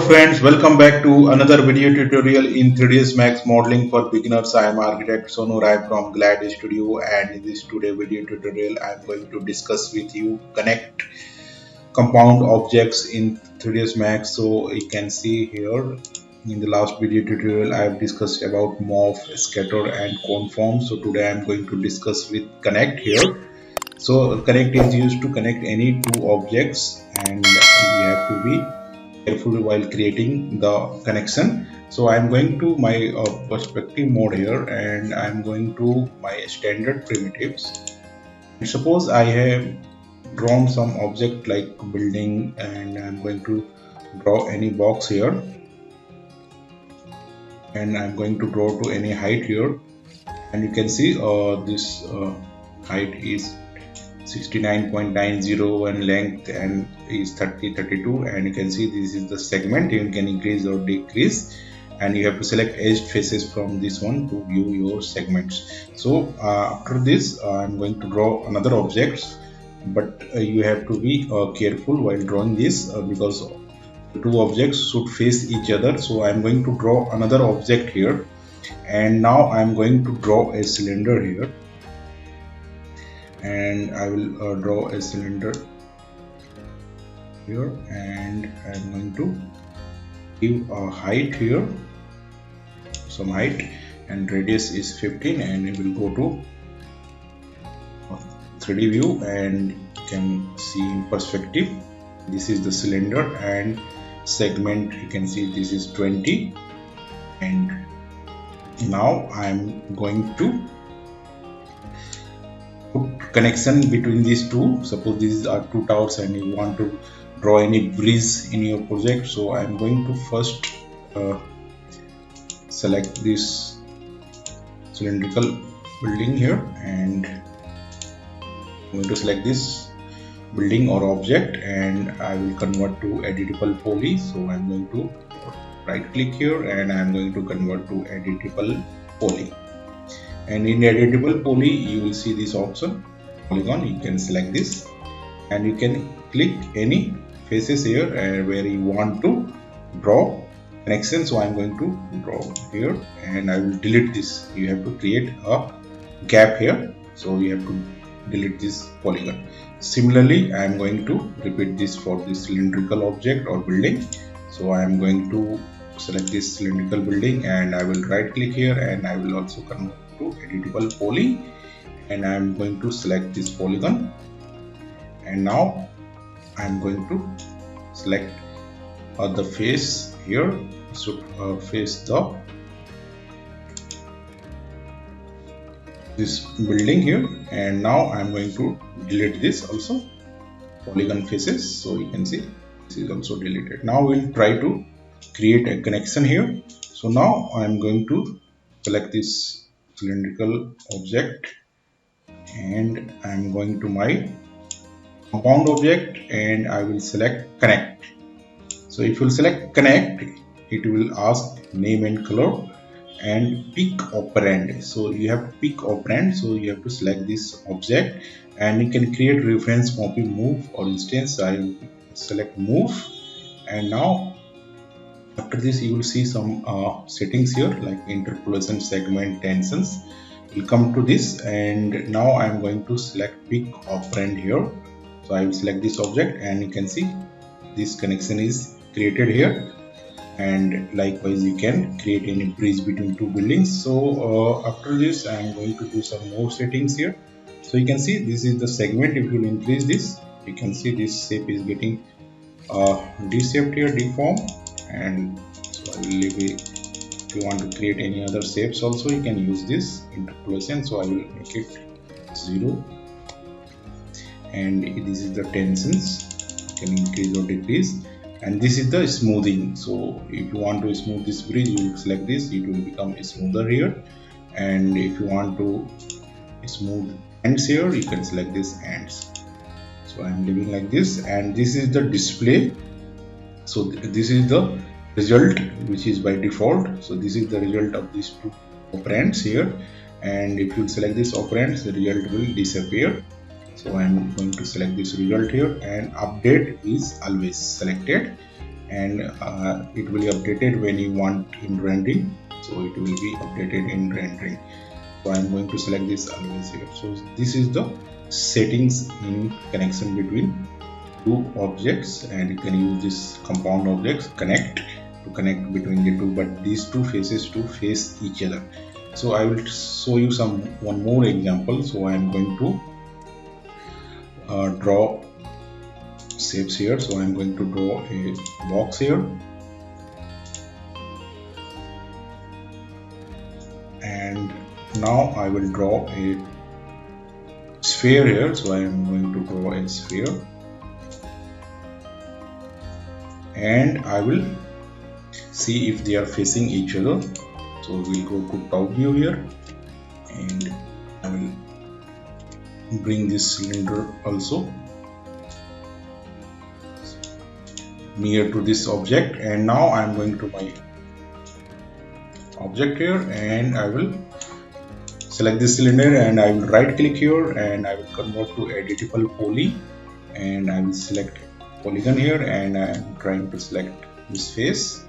friends, welcome back to another video tutorial in 3ds Max modeling for beginners. I am architect Sonu Rai from Glad Studio, and in this today video tutorial I am going to discuss with you connect compound objects in 3ds Max. So you can see here in the last video tutorial I have discussed about morph, scatter and conform. So today I am going to discuss with connect here. So connect is used to connect any two objects, and you have to be careful while creating the connection. So I'm going to my perspective mode here, and I'm going to my standard primitives. And suppose I have drawn some object like building, and I'm going to draw any box here, and I'm going to draw to any height here, and you can see this height is 69.90 and length and is 3032, and you can see this is the segment. You can increase or decrease, and you have to select edged faces from this one to view your segments. So after this I'm going to draw another object, but you have to be careful while drawing this because the two objects should face each other. So I'm going to draw another object here, and now I'm going to draw a cylinder here, and I will draw a cylinder here, and I'm going to give a height here, some height, and radius is 15, and it will go to 3D view, and you can see in perspective this is the cylinder, and segment you can see this is 20. And now I'm going to put connection between these two. Suppose these are two towers and you want to draw any bridge in your project. So I'm going to first select this cylindrical building here, and I'm going to select this building or object, and I will convert to editable poly. So I'm going to right click here, and I'm going to convert to editable poly. And in editable poly you will see this option polygon. You can select this, and you can click any faces here where you want to draw connection. So I'm going to draw here, and I will delete this. You have to create a gap here, so you have to delete this polygon. Similarly I am going to repeat this for this cylindrical object or building. So I am going to select this cylindrical building, and I will right click here, and I will also convert to editable poly, and I am going to select this polygon, and now I am going to select the face here should face the this building here, and now I am going to delete this also polygon faces. So you can see this is also deleted. Now we'll try to create a connection here. So now I am going to select this cylindrical object, and I am going to my compound object, and I will select connect. So if you select connect, it will ask name and color and pick operand. So you have to pick operand, so you have to select this object, and you can create reference, copy, move, or instance. I will select move, and now after this you will see some settings here like interpolation, segment, tensions. We'll come to this, and now I am going to select pick operand here. So I will select this object, and you can see this connection is created here, and likewise you can create any bridge between two buildings. So after this I am going to do some more settings here. So you can see this is the segment. If you increase this, you can see this shape is getting D-shaped here, deform, and so I will leave it. If you want to create any other shapes also, you can use this interpolation. So I will make it 0, and this is the tensions. You can increase or decrease, and this is the smoothing. So if you want to smooth this bridge, you will select this, it will become smoother here. And if you want to smooth ends here, you can select this ends. So I am leaving like this, and this is the display. So this is the result which is by default. So this is the result of these two operands here, and if you select this operands, the result will disappear. So I am going to select this result here, and update is always selected, and it will be updated when you want in rendering. So it will be updated in rendering. So I'm going to select this always here. So this is the settings in connection between two objects, and you can use this compound objects connect to connect between the two, but these two faces to face each other. So I will show you one more example. So I am going to draw shapes here. So I am going to draw a box here, and now I will draw a sphere here. So I am going to draw a sphere, and I will see if they are facing each other. So we'll go to top view here, and I will bring this cylinder also near to this object. And now I am going to my object here, and I will select this cylinder, and I will right click here, and I will convert to Editable Poly, and I will select polygon here, and I am trying to select this face.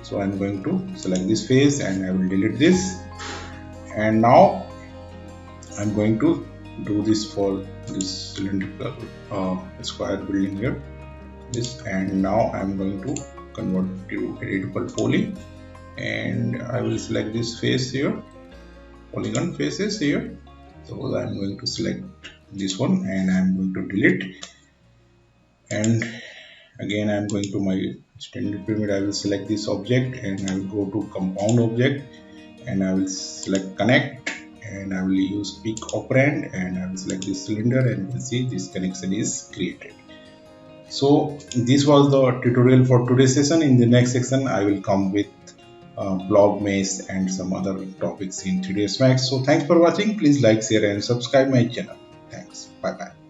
So I am going to select this face, and I will delete this. And now I am going to do this for this cylindrical square building here, this, and now I am going to convert to Editable Poly, and I will select this face here, polygon faces here. So I am going to select this one, and I am going to delete. And again I am going to my standard pyramid. I will select this object, and I will go to compound object, and I will select connect, and I will use pick operand, and I will select this cylinder, and you can see this connection is created. So this was the tutorial for today's session. In the next section I will come with blob mesh and some other topics in 3ds Max. So thanks for watching. Please like, share and subscribe my channel. Thanks. Bye bye.